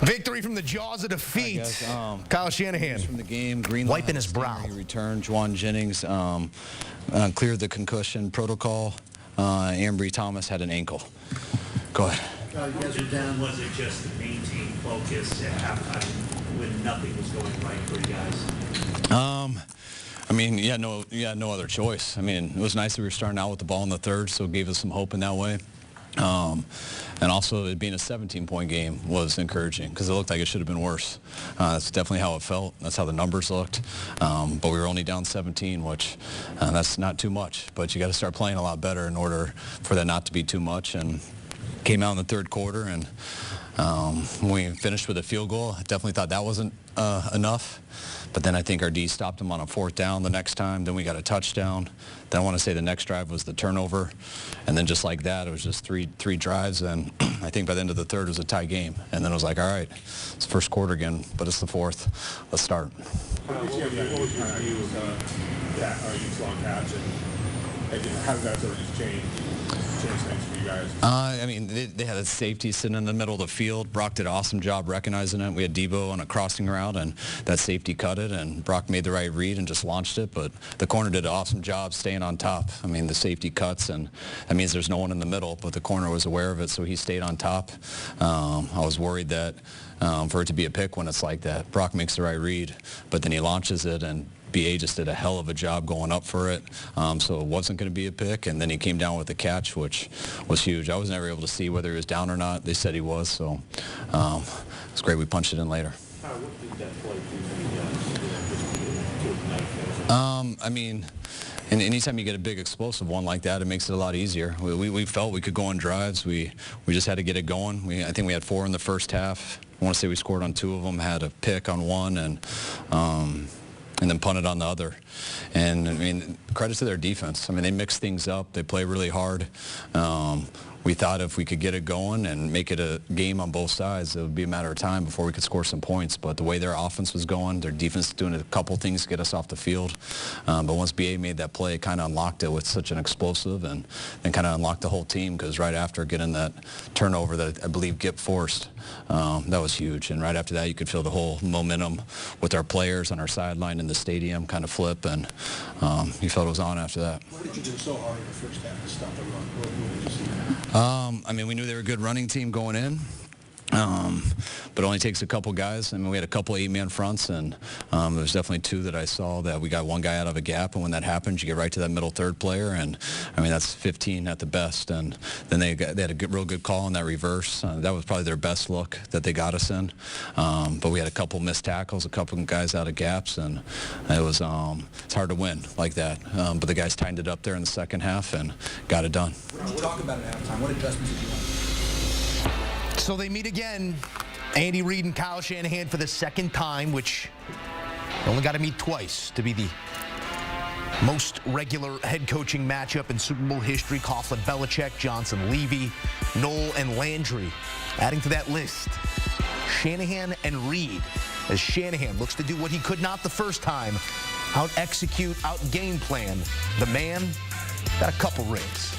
Victory from the jaws of defeat. Kyle Shanahan from the game. Green wiping his brow. He returned. Juwan Jennings cleared the concussion protocol. Ambry Thomas had an ankle. Go ahead. You guys were down. Was it just to maintain focus at halftime when nothing was going right for you guys? I mean, no other choice. I mean, it was nice that we were starting out with the ball in the third, so it gave us some hope in that way. And also, it being a 17-point game was encouraging because it looked like it should have been worse. That's definitely how it felt. That's how the numbers looked. But we were only down 17, which that's not too much. But you got to start playing a lot better in order for that not to be too much. And came out in the third quarter, and when we finished with a field goal, I definitely thought that wasn't enough. But then I think our D stopped him on a fourth down the next time. Then we got a touchdown. Then I want to say the next drive was the turnover. And then just like that, it was just three drives. And I think by the end of the third, it was a tie game. And then it was like, all right, it's the first quarter again, but it's the fourth. Let's start. What was your view of that Utah catch, and how did that sort of just change things for you guys? I mean, they had a safety sitting in the middle of the field. Brock did an awesome job recognizing it. We had Debo on a crossing route, and that safety cut it, and Brock made the right read and just launched it. But the corner did an awesome job staying on top. I mean, the safety cuts, and that means there's no one in the middle, but the corner was aware of it, so he stayed on top. I was worried that for it to be a pick when it's like that. Brock makes the right read, but then he launches it, and BA just did a hell of a job going up for it, so it wasn't going to be a pick, and then he came down with the catch, which was huge. I was never able to see whether he was down or not. They said he was, so it's great we punched it in later. What did that play do? I mean, and anytime you get a big explosive one like that, it makes it a lot easier. We felt we could go on drives. We just had to get it going. I think we had 4 in the first half. I want to say we scored on 2 of them, had a pick on 1, and then punted on the other. And, I mean, credit to their defense. I mean, they mix things up. They play really hard. We thought if we could get it going and make it a game on both sides, it would be a matter of time before we could score some points. But the way their offense was going, their defense was doing a couple things to get us off the field. But once BA made that play, it kind of unlocked it with such an explosive, and then kind of unlocked the whole team, because right after getting that turnover that I believe Gip forced, that was huge. And right after that, you could feel the whole momentum with our players on our sideline in the stadium kind of flip, and you felt it was on after that. Why did you do so hard in the first half to stop the run? What did you see? I mean, we knew they were a good running team going in, but it only takes a couple guys. I mean, we had a couple 8-man fronts, and there's definitely 2 that I saw that we got one guy out of a gap, and when that happens, you get right to that middle third player, and I mean, that's 15 at the best. And then they had a real good call on that reverse. That was probably their best look that they got us in. But we had a couple missed tackles, a couple guys out of gaps, and it was it's hard to win like that. But the guys tightened it up there in the second half and got it done. What did you talk about at halftime? What adjustments did you make? So they meet again, Andy Reid and Kyle Shanahan, for the second time, which only got to meet twice to be the most regular head coaching matchup in Super Bowl history. Coughlin, Belichick, Johnson, Levy, Knoll, and Landry. Adding to that list, Shanahan and Reid, as Shanahan looks to do what he could not the first time, out-execute, out-game plan. The man got a couple rings.